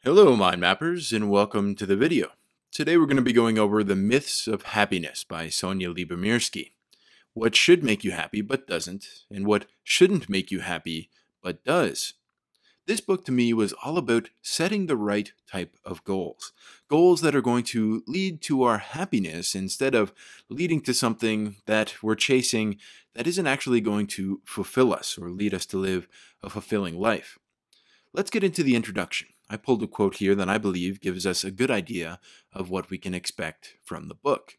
Hello, Mind Mappers, and welcome to the video. Today we're going to be going over The Myths of Happiness by Sonja Lyubomirsky. What should make you happy but doesn't, and what shouldn't make you happy but does. This book to me was all about setting the right type of goals. Goals that are going to lead to our happiness instead of leading to something that we're chasing that isn't actually going to fulfill us or lead us to live a fulfilling life. Let's get into the introduction. I pulled a quote here that I believe gives us a good idea of what we can expect from the book.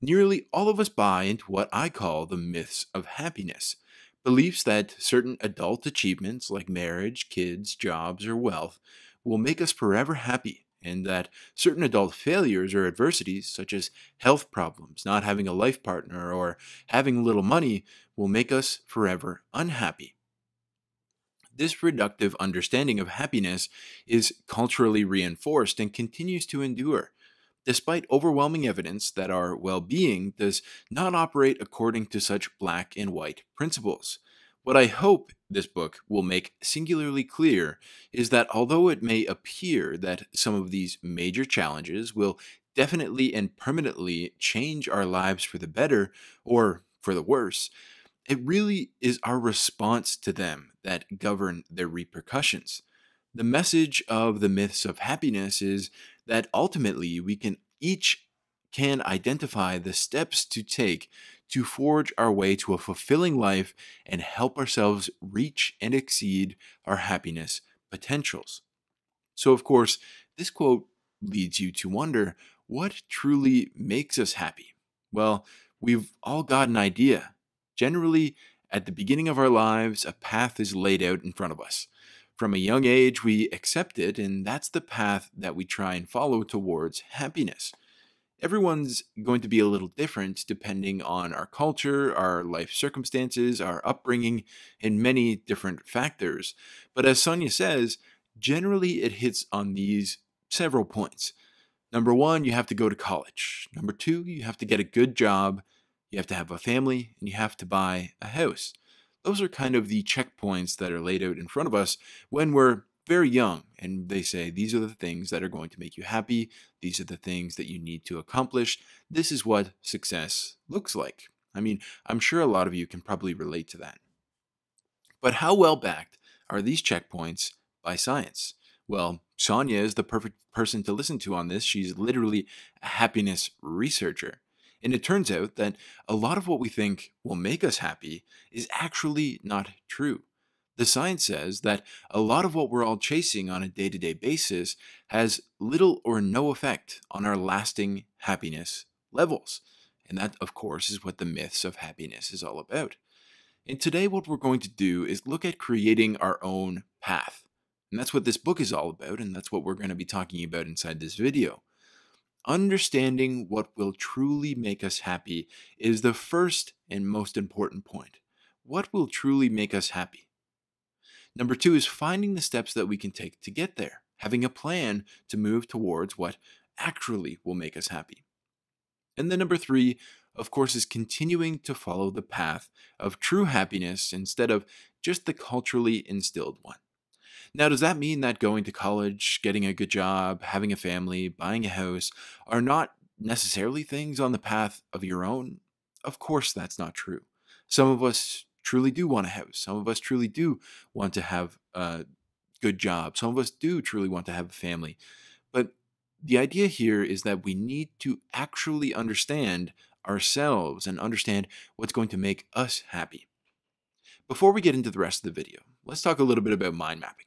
Nearly all of us buy into what I call the myths of happiness. Beliefs that certain adult achievements like marriage, kids, jobs, or wealth will make us forever happy, and that certain adult failures or adversities, such as health problems, not having a life partner, or having little money, will make us forever unhappy. This reductive understanding of happiness is culturally reinforced and continues to endure, despite overwhelming evidence that our well being does not operate according to such black and white principles. What I hope this book will make singularly clear is that although it may appear that some of these major challenges will definitely and permanently change our lives for the better or for the worse, it really is our response to them that govern their repercussions. The message of the myths of happiness is that ultimately we can identify the steps to take to forge our way to a fulfilling life and help ourselves reach and exceed our happiness potentials. So of course, this quote leads you to wonder what truly makes us happy. Well, we've all got an idea. Generally, at the beginning of our lives, a path is laid out in front of us. From a young age, we accept it, and that's the path that we try and follow towards happiness. Everyone's going to be a little different depending on our culture, our life circumstances, our upbringing, and many different factors. But as Sonia says, generally it hits on these several points. Number one, you have to go to college. Number two, you have to get a good job. You have to have a family, and you have to buy a house. Those are kind of the checkpoints that are laid out in front of us when we're very young, and they say these are the things that are going to make you happy. These are the things that you need to accomplish. This is what success looks like. I mean, I'm sure a lot of you can probably relate to that. But how well backed are these checkpoints by science? Well, Sonia is the perfect person to listen to on this. She's literally a happiness researcher. And it turns out that a lot of what we think will make us happy is actually not true. The science says that a lot of what we're all chasing on a day to day basis has little or no effect on our lasting happiness levels. And that, of course, is what the myths of happiness is all about. And today, what we're going to do is look at creating our own path. And that's what this book is all about, and that's what we're going to be talking about inside this video. Understanding what will truly make us happy is the first and most important point. What will truly make us happy? Number two is finding the steps that we can take to get there, having a plan to move towards what actually will make us happy. And then number three, of course, is continuing to follow the path of true happiness instead of just the culturally instilled one. Now, does that mean that going to college, getting a good job, having a family, buying a house are not necessarily things on the path of your own? Of course, that's not true. Some of us truly do want a house. Some of us truly do want to have a good job. Some of us do truly want to have a family. But the idea here is that we need to actually understand ourselves and understand what's going to make us happy. Before we get into the rest of the video, let's talk a little bit about mind mapping.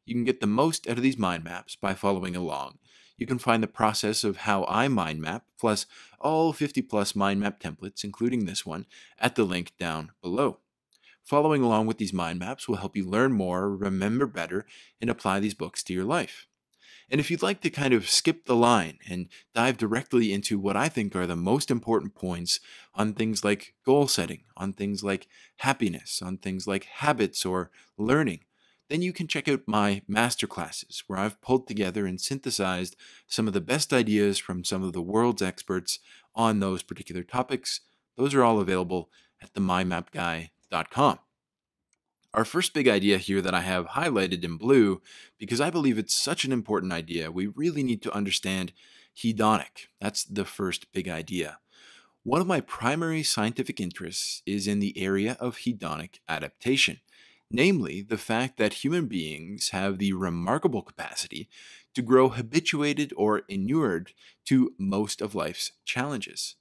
You can get the most out of these mind maps by following along. You can find the process of how I mind map, plus all 50 plus mind map templates, including this one, at the link down below. Following along with these mind maps will help you learn more, remember better, and apply these books to your life. And if you'd like to kind of skip the line and dive directly into what I think are the most important points on things like goal setting, on things like happiness, on things like habits or learning, then you can check out my masterclasses where I've pulled together and synthesized some of the best ideas from some of the world's experts on those particular topics. Those are all available at themindmapguy.com. Our first big idea here that I have highlighted in blue, because I believe it's such an important idea, we really need to understand hedonic. That's the first big idea. One of my primary scientific interests is in the area of hedonic adaptation, namely the fact that human beings have the remarkable capacity to grow habituated or inured to most of life's challenges.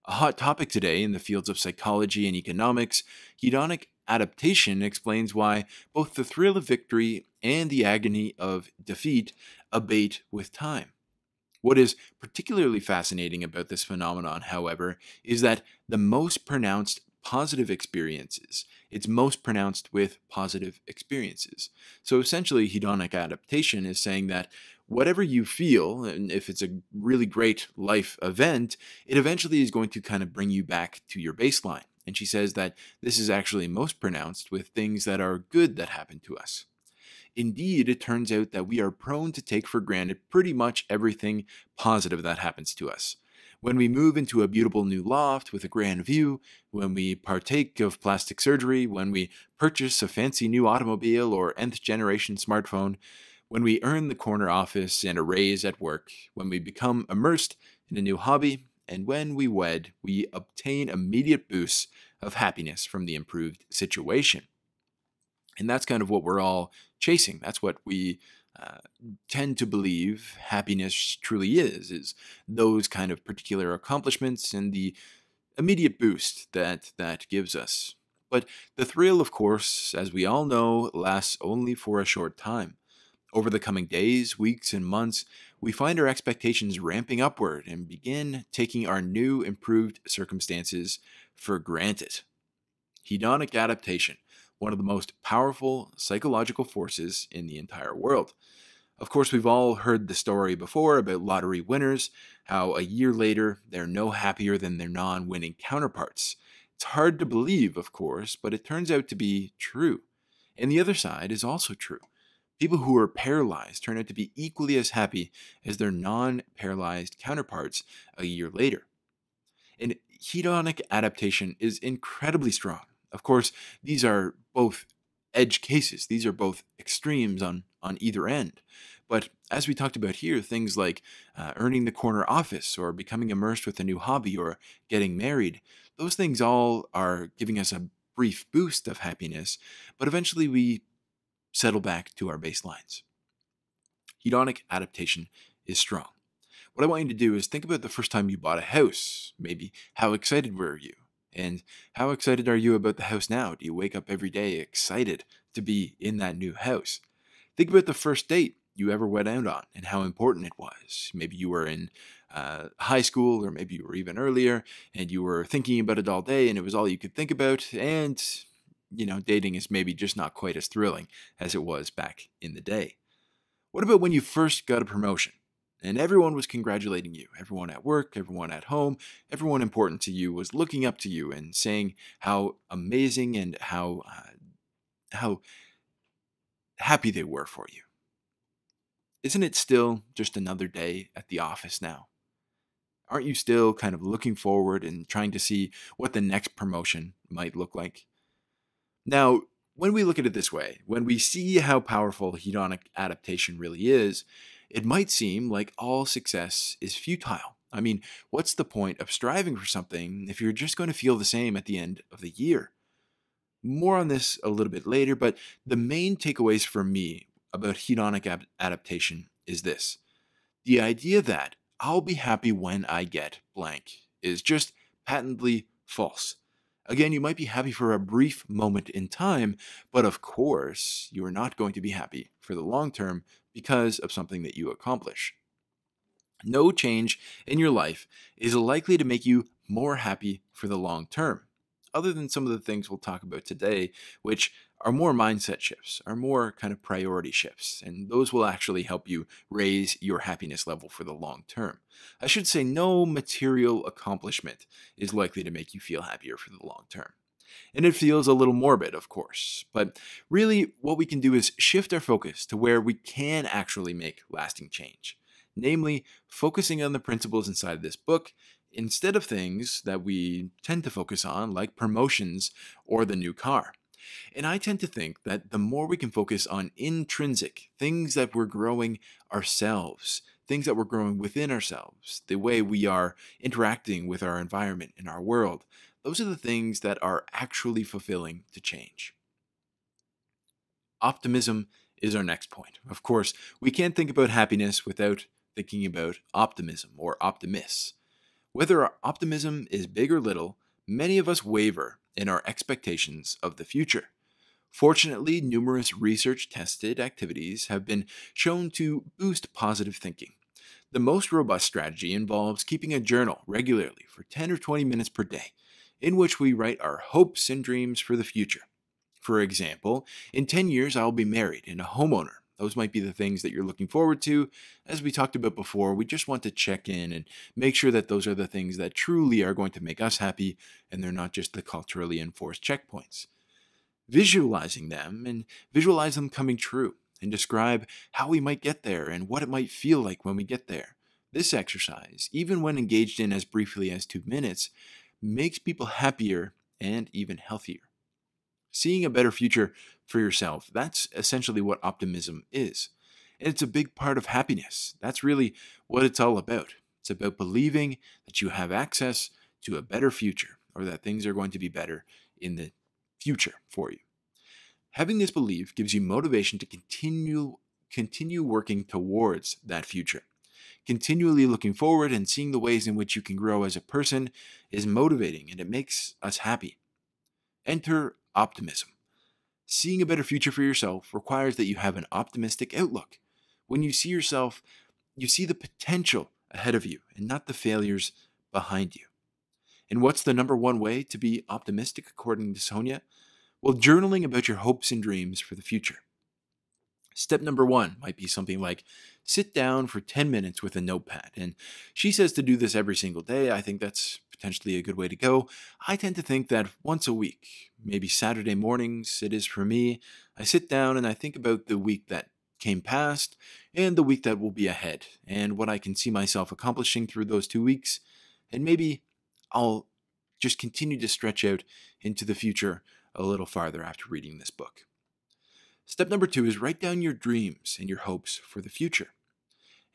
A hot topic today in the fields of psychology and economics, hedonic adaptation explains why both the thrill of victory and the agony of defeat abate with time. What is particularly fascinating about this phenomenon, however, is that the most pronounced positive experiences, it's most pronounced with positive experiences. So essentially, hedonic adaptation is saying that whatever you feel, and if it's a really great life event, it eventually is going to kind of bring you back to your baseline. And she says that this is actually most pronounced with things that are good that happen to us. Indeed, it turns out that we are prone to take for granted pretty much everything positive that happens to us. When we move into a beautiful new loft with a grand view, when we partake of plastic surgery, when we purchase a fancy new automobile or nth generation smartphone, when we earn the corner office and a raise at work, when we become immersed in a new hobby, and when we wed, we obtain immediate boosts of happiness from the improved situation. And that's kind of what we're all chasing. That's what we tend to believe happiness truly is those kind of particular accomplishments and the immediate boost that that gives us. But the thrill, of course, as we all know, lasts only for a short time. Over the coming days, weeks, and months, we find our expectations ramping upward and begin taking our new, improved circumstances for granted. Hedonic adaptation, one of the most powerful psychological forces in the entire world. Of course, we've all heard the story before about lottery winners, how a year later they're no happier than their non-winning counterparts. It's hard to believe, of course, but it turns out to be true. And the other side is also true. People who are paralyzed turn out to be equally as happy as their non-paralyzed counterparts a year later. And hedonic adaptation is incredibly strong. Of course, these are both edge cases. These are both extremes on either end. But as we talked about here, things like earning the corner office or becoming immersed with a new hobby or getting married, those things all are giving us a brief boost of happiness, but eventually we settle back to our baselines. Hedonic adaptation is strong. What I want you to do is think about the first time you bought a house. Maybe how excited were you? And how excited are you about the house now? Do you wake up every day excited to be in that new house? Think about the first date you ever went out on and how important it was. Maybe you were in high school, or maybe you were even earlier, and you were thinking about it all day and it was all you could think about. And, dating is maybe just not quite as thrilling as it was back in the day. What about when you first got a promotion? And everyone was congratulating you. Everyone at work, everyone at home, everyone important to you was looking up to you and saying how amazing and how happy they were for you. Isn't it still just another day at the office now? Aren't you still kind of looking forward and trying to see what the next promotion might look like? Now, when we look at it this way, when we see how powerful hedonic adaptation really is, it might seem like all success is futile. I mean, what's the point of striving for something if you're just going to feel the same at the end of the year? More on this a little bit later, but the main takeaways for me about hedonic adaptation is this. The idea that I'll be happy when I get blank is just patently false. Again, you might be happy for a brief moment in time, but of course, you are not going to be happy for the long term because of something that you accomplish. No change in your life is likely to make you more happy for the long term, other than some of the things we'll talk about today, which are more mindset shifts, are more kind of priority shifts, and those will actually help you raise your happiness level for the long term. I should say no material accomplishment is likely to make you feel happier for the long term. And it feels a little morbid, of course, but really what we can do is shift our focus to where we can actually make lasting change, namely focusing on the principles inside of this book instead of things that we tend to focus on like promotions or the new car. And I tend to think that the more we can focus on intrinsic things that we're growing ourselves, things that we're growing within ourselves, the way we are interacting with our environment and our world, those are the things that are actually fulfilling to change. Optimism is our next point. Of course, we can't think about happiness without thinking about optimism or optimists. Whether our optimism is big or little, many of us waver in our expectations of the future. Fortunately, numerous research tested activities have been shown to boost positive thinking. The most robust strategy involves keeping a journal regularly for 10 or 20 minutes per day, in which we write our hopes and dreams for the future. For example, in 10 years, I'll be married and a homeowner. Those might be the things that you're looking forward to. As we talked about before, we just want to check in and make sure that those are the things that truly are going to make us happy and they're not just the culturally enforced checkpoints. Visualizing them and visualize them coming true and describe how we might get there and what it might feel like when we get there. This exercise, even when engaged in as briefly as 2 minutes, makes people happier and even healthier. Seeing a better future for yourself, that's essentially what optimism is. And it's a big part of happiness. That's really what it's all about. It's about believing that you have access to a better future or that things are going to be better in the future for you. Having this belief gives you motivation to continue working towards that future. Continually looking forward and seeing the ways in which you can grow as a person is motivating and it makes us happy. Enter optimism. Seeing a better future for yourself requires that you have an optimistic outlook. When you see yourself, you see the potential ahead of you and not the failures behind you. And what's the number one way to be optimistic, according to Sonja? Well, journaling about your hopes and dreams for the future. Step number 1 might be something like sit down for 10 minutes with a notepad. And she says to do this every single day. I think that's potentially a good way to go. I tend to think that once a week, maybe Saturday mornings, it is for me. I sit down and I think about the week that came past and the week that will be ahead and what I can see myself accomplishing through those 2 weeks. And maybe I'll just continue to stretch out into the future a little farther after reading this book. Step number 2 is write down your dreams and your hopes for the future.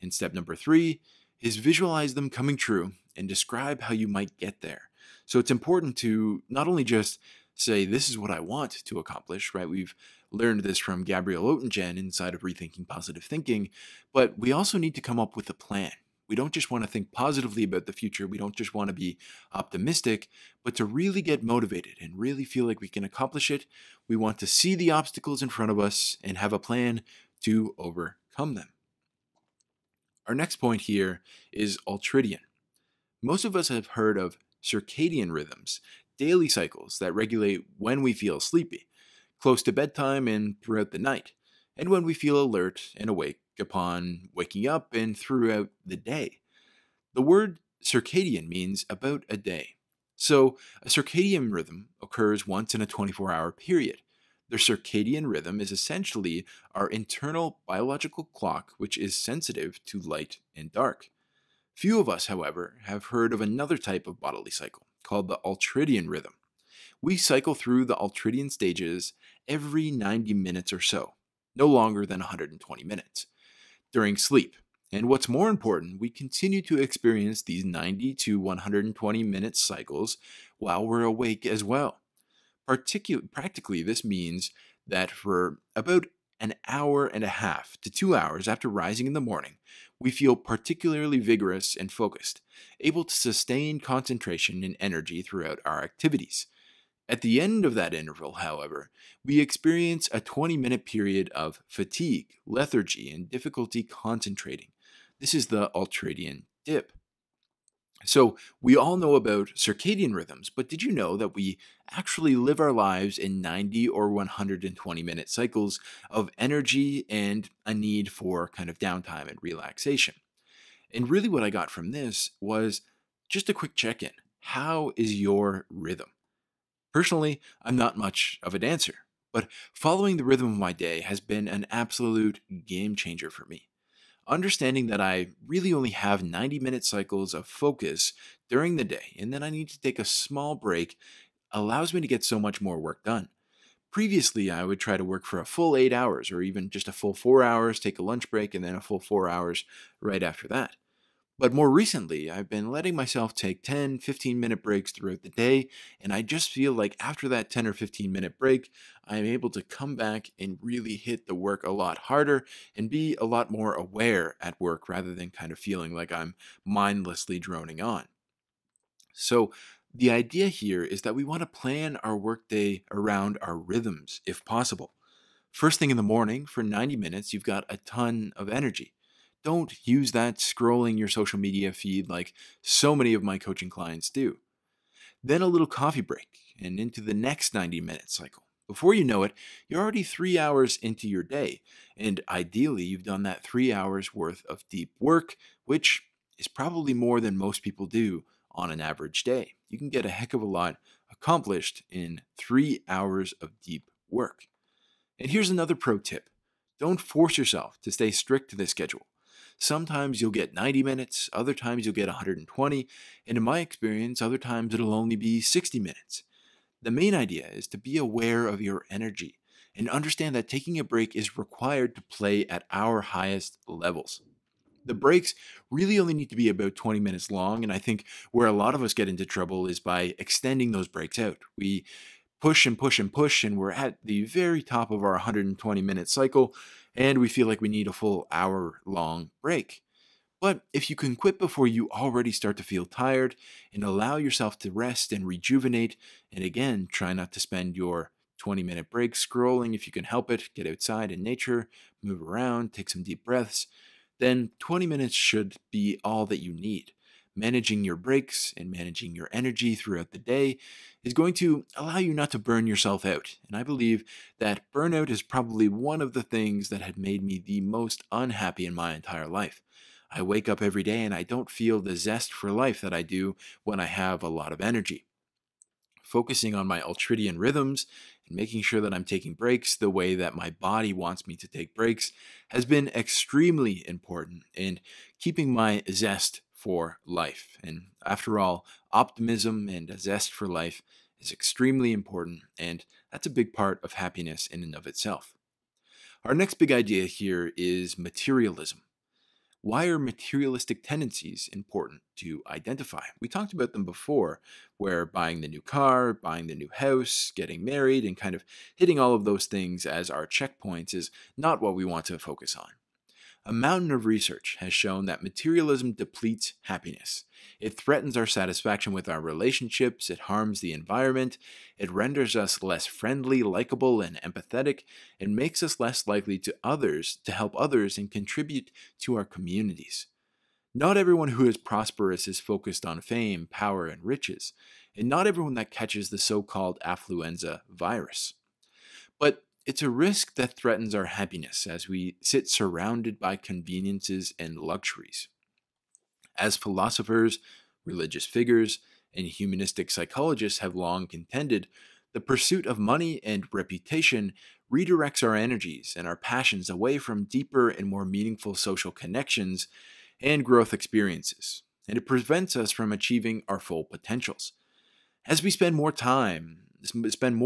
And step number 3 is visualize them coming true and describe how you might get there. So it's important to not only just say, this is what I want to accomplish, right? We've learned this from Gabrielle Oettingen inside of Rethinking Positive Thinking, but we also need to come up with a plan. We don't just want to think positively about the future. We don't just want to be optimistic, but to really get motivated and really feel like we can accomplish it, we want to see the obstacles in front of us and have a plan to overcome them. Our next point here is Ultridian. Most of us have heard of circadian rhythms, daily cycles that regulate when we feel sleepy, close to bedtime and throughout the night, and when we feel alert and awake upon waking up and throughout the day. The word circadian means about a day. So a circadian rhythm occurs once in a 24-hour period. The circadian rhythm is essentially our internal biological clock, which is sensitive to light and dark. Few of us, however, have heard of another type of bodily cycle called the Ultridian rhythm. We cycle through the Ultridian stages every 90 minutes or so, no longer than 120 minutes, during sleep. And what's more important, we continue to experience these 90 to 120 minute cycles while we're awake as well. Practically, this means that for about an hour and a half to 2 hours after rising in the morning, we feel particularly vigorous and focused, able to sustain concentration and energy throughout our activities. At the end of that interval, however, we experience a 20-minute period of fatigue, lethargy, and difficulty concentrating. This is the Ultridian dip. So we all know about circadian rhythms, but did you know that we actually live our lives in 90 or 120-minute cycles of energy and a need for kind of downtime and relaxation? And really what I got from this was just a quick check-in. How is your rhythm? Personally, I'm not much of a dancer, but following the rhythm of my day has been an absolute game changer for me. Understanding that I really only have 90-minute cycles of focus during the day and then I need to take a small break allows me to get so much more work done. Previously, I would try to work for a full 8 hours or even just a full 4 hours, take a lunch break, and then a full 4 hours right after that. But more recently, I've been letting myself take 10, 15-minute breaks throughout the day, and I just feel like after that 10 or 15-minute break, I'm able to come back and really hit the work a lot harder and be a lot more aware at work rather than kind of feeling like I'm mindlessly droning on. So, the idea here is that we want to plan our workday around our rhythms if possible. First thing in the morning, for 90 minutes, you've got a ton of energy. Don't use that scrolling your social media feed like so many of my coaching clients do. Then a little coffee break and into the next 90-minute cycle. Before you know it, you're already 3 hours into your day, and ideally, you've done that 3 hours worth of deep work, which is probably more than most people do on an average day. You can get a heck of a lot accomplished in 3 hours of deep work. And here's another pro tip. Don't force yourself to stay strict to this schedule. Sometimes you'll get 90 minutes, other times you'll get 120, and in my experience, other times it'll only be 60 minutes. The main idea is to be aware of your energy and understand that taking a break is required to play at our highest levels. The breaks really only need to be about 20 minutes long, and I think where a lot of us get into trouble is by extending those breaks out. We push and push and push, and we're at the very top of our 120-minute cycle, and we feel like we need a full hour-long break. But if you can quit before you already start to feel tired and allow yourself to rest and rejuvenate, and again, try not to spend your 20-minute break scrolling if you can help it, get outside in nature, move around, take some deep breaths, then 20 minutes should be all that you need. Managing your breaks and managing your energy throughout the day is going to allow you not to burn yourself out. And I believe that burnout is probably one of the things that had made me the most unhappy in my entire life. I wake up every day and I don't feel the zest for life that I do when I have a lot of energy. Focusing on my Ultridian rhythms and making sure that I'm taking breaks the way that my body wants me to take breaks has been extremely important in keeping my zest for life. And after all, optimism and a zest for life is extremely important, and that's a big part of happiness in and of itself. Our next big idea here is materialism. Why are materialistic tendencies important to identify? We talked about them before, where buying the new car, buying the new house, getting married, and kind of hitting all of those things as our checkpoints is not what we want to focus on. A mountain of research has shown that materialism depletes happiness. It threatens our satisfaction with our relationships, it harms the environment, it renders us less friendly, likable, and empathetic, and makes us less likely to help others and contribute to our communities. Not everyone who is prosperous is focused on fame, power, and riches, and not everyone that catches the so-called affluenza virus. But it's a risk that threatens our happiness as we sit surrounded by conveniences and luxuries. As philosophers, religious figures, and humanistic psychologists have long contended, the pursuit of money and reputation redirects our energies and our passions away from deeper and more meaningful social connections and growth experiences, and it prevents us from achieving our full potentials. As we spend more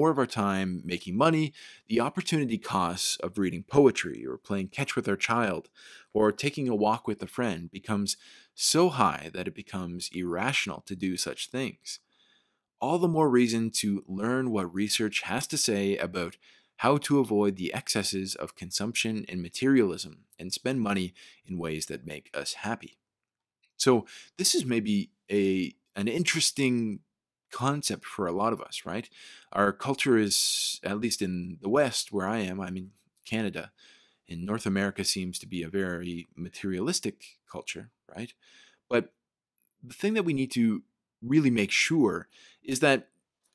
of our time making money, the opportunity costs of reading poetry or playing catch with our child or taking a walk with a friend becomes so high that it becomes irrational to do such things. All the more reason to learn what research has to say about how to avoid the excesses of consumption and materialism and spend money in ways that make us happy. So this is maybe an interesting concept for a lot of us, right? Our culture is, at least in the West where I'm in Canada, in North America seems to be a very materialistic culture, right? But the thing that we need to really make sure is that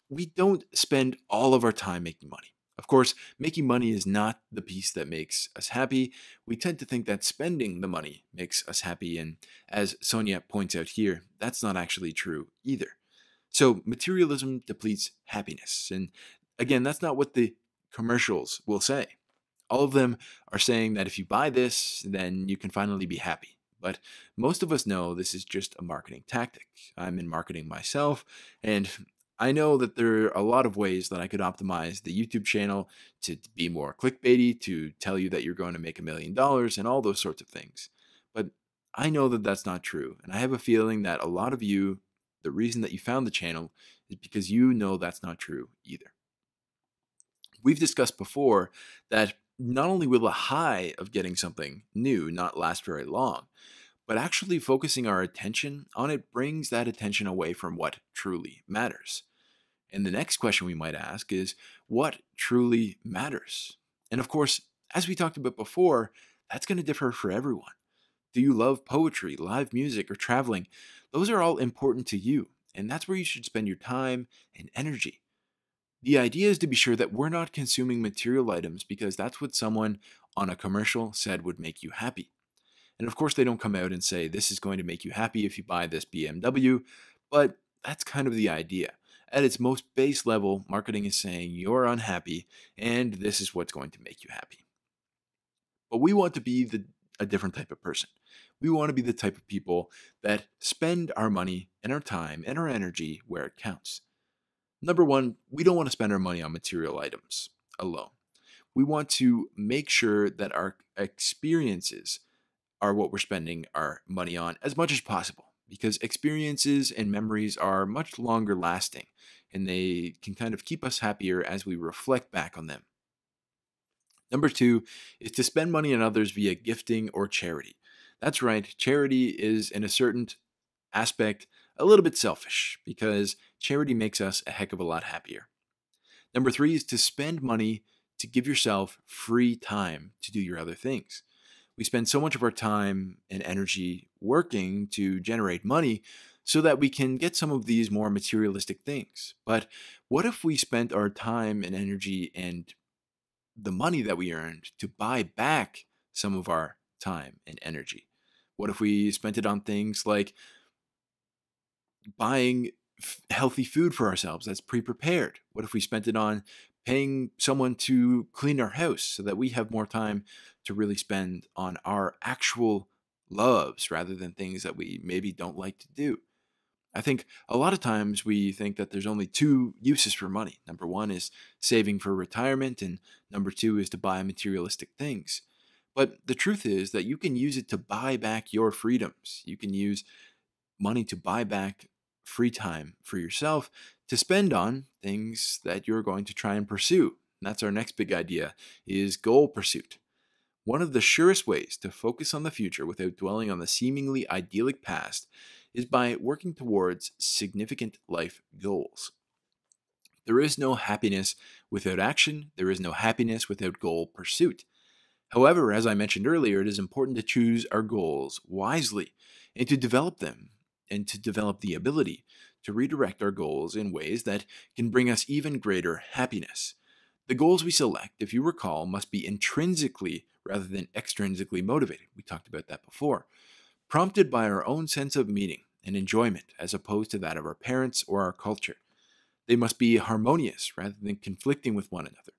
we don't spend all of our time making money. Of course, making money is not the piece that makes us happy. We tend to think that spending the money makes us happy, and as Sonja points out here, that's not actually true either. So materialism depletes happiness. And again, that's not what the commercials will say. All of them are saying that if you buy this, then you can finally be happy. But most of us know this is just a marketing tactic. I'm in marketing myself, and I know that there are a lot of ways that I could optimize the YouTube channel to be more clickbaity, to tell you that you're going to make $1 million and all those sorts of things. But I know that that's not true. And I have a feeling that a lot of you, the reason that you found the channel is because you know that's not true either. We've discussed before that not only will the high of getting something new not last very long, but actually focusing our attention on it brings that attention away from what truly matters. And the next question we might ask is, what truly matters? And of course, as we talked about before, that's going to differ for everyone. Do you love poetry, live music, or traveling? Those are all important to you, and that's where you should spend your time and energy. The idea is to be sure that we're not consuming material items because that's what someone on a commercial said would make you happy. And of course, they don't come out and say, this is going to make you happy if you buy this BMW, but that's kind of the idea. At its most base level, marketing is saying you're unhappy and this is what's going to make you happy. But we want to be a different type of person. We want to be the type of people that spend our money and our time and our energy where it counts. Number one, we don't want to spend our money on material items alone. We want to make sure that our experiences are what we're spending our money on as much as possible, because experiences and memories are much longer lasting and they can kind of keep us happier as we reflect back on them. Number two is to spend money on others via gifting or charity. That's right, charity is in a certain aspect a little bit selfish because charity makes us a heck of a lot happier. Number three is to spend money to give yourself free time to do your other things. We spend so much of our time and energy working to generate money so that we can get some of these more materialistic things. But what if we spent our time and energy and the money that we earned to buy back some of our time and energy? What if we spent it on things like buying healthy food for ourselves that's pre-prepared? What if we spent it on paying someone to clean our house so that we have more time to really spend on our actual loves rather than things that we maybe don't like to do? I think a lot of times we think that there's only two uses for money. Number one is saving for retirement, and number two is to buy materialistic things. But the truth is that you can use it to buy back your freedoms. You can use money to buy back free time for yourself to spend on things that you're going to try and pursue. And that's our next big idea, is goal pursuit. One of the surest ways to focus on the future without dwelling on the seemingly idyllic past is by working towards significant life goals. There is no happiness without action. There is no happiness without goal pursuit. However, as I mentioned earlier, it is important to choose our goals wisely and to develop them and to develop the ability to redirect our goals in ways that can bring us even greater happiness. The goals we select, if you recall, must be intrinsically rather than extrinsically motivated. We talked about that before. Prompted by our own sense of meaning and enjoyment as opposed to that of our parents or our culture. They must be harmonious rather than conflicting with one another.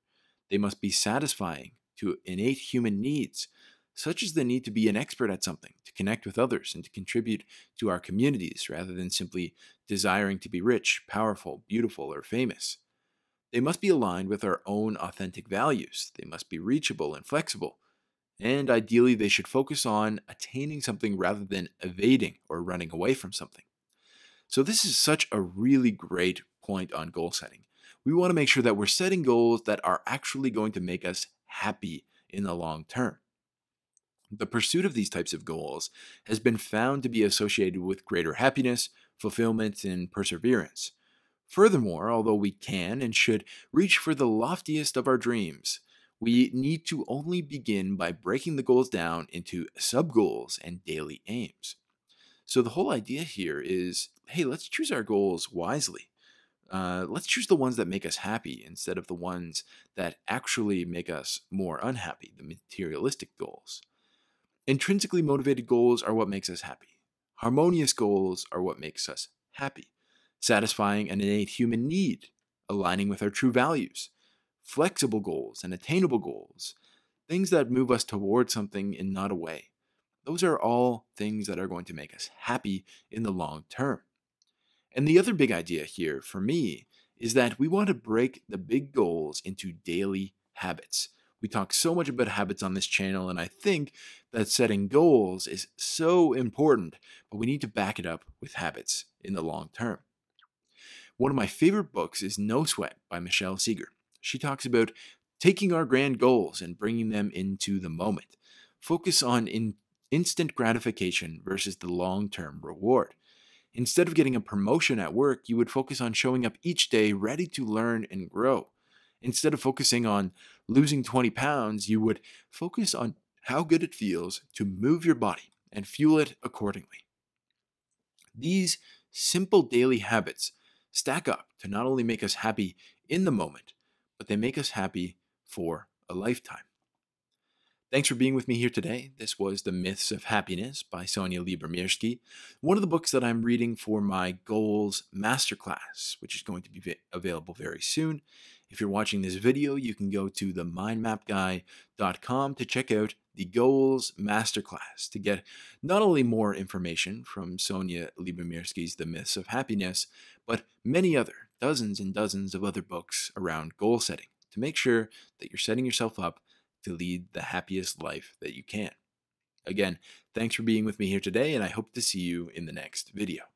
They must be satisfying to innate human needs, such as the need to be an expert at something, to connect with others, and to contribute to our communities rather than simply desiring to be rich, powerful, beautiful, or famous. They must be aligned with our own authentic values. They must be reachable and flexible. And ideally, they should focus on attaining something rather than evading or running away from something. So this is such a really great point on goal setting. We want to make sure that we're setting goals that are actually going to make us happy in the long term. The pursuit of these types of goals has been found to be associated with greater happiness, fulfillment, and perseverance. Furthermore, although we can and should reach for the loftiest of our dreams, we need to only begin by breaking the goals down into sub-goals and daily aims. So the whole idea here is, hey, let's choose our goals wisely. Let's choose the ones that make us happy instead of the ones that actually make us more unhappy, the materialistic goals. Intrinsically motivated goals are what makes us happy. Harmonious goals are what makes us happy, satisfying an innate human need, aligning with our true values. Flexible goals and attainable goals, things that move us towards something and not away. Those are all things that are going to make us happy in the long term. And the other big idea here for me is that we want to break the big goals into daily habits. We talk so much about habits on this channel, and I think that setting goals is so important, but we need to back it up with habits in the long term. One of my favorite books is No Sweat by Michelle Seeger. She talks about taking our grand goals and bringing them into the moment. Focus on instant gratification versus the long-term reward. Instead of getting a promotion at work, you would focus on showing up each day ready to learn and grow. Instead of focusing on losing 20 pounds, you would focus on how good it feels to move your body and fuel it accordingly. These simple daily habits stack up to not only make us happy in the moment, but they make us happy for a lifetime. Thanks for being with me here today. This was The Myths of Happiness by Sonja Lyubomirsky, one of the books that I'm reading for my Goals Masterclass, which is going to be available very soon. If you're watching this video, you can go to themindmapguy.com to check out the Goals Masterclass to get not only more information from Sonja Lyubomirsky's The Myths of Happiness, but many other, dozens and dozens of other books around goal setting to make sure that you're setting yourself up to lead the happiest life that you can. Again, thanks for being with me here today, and I hope to see you in the next video.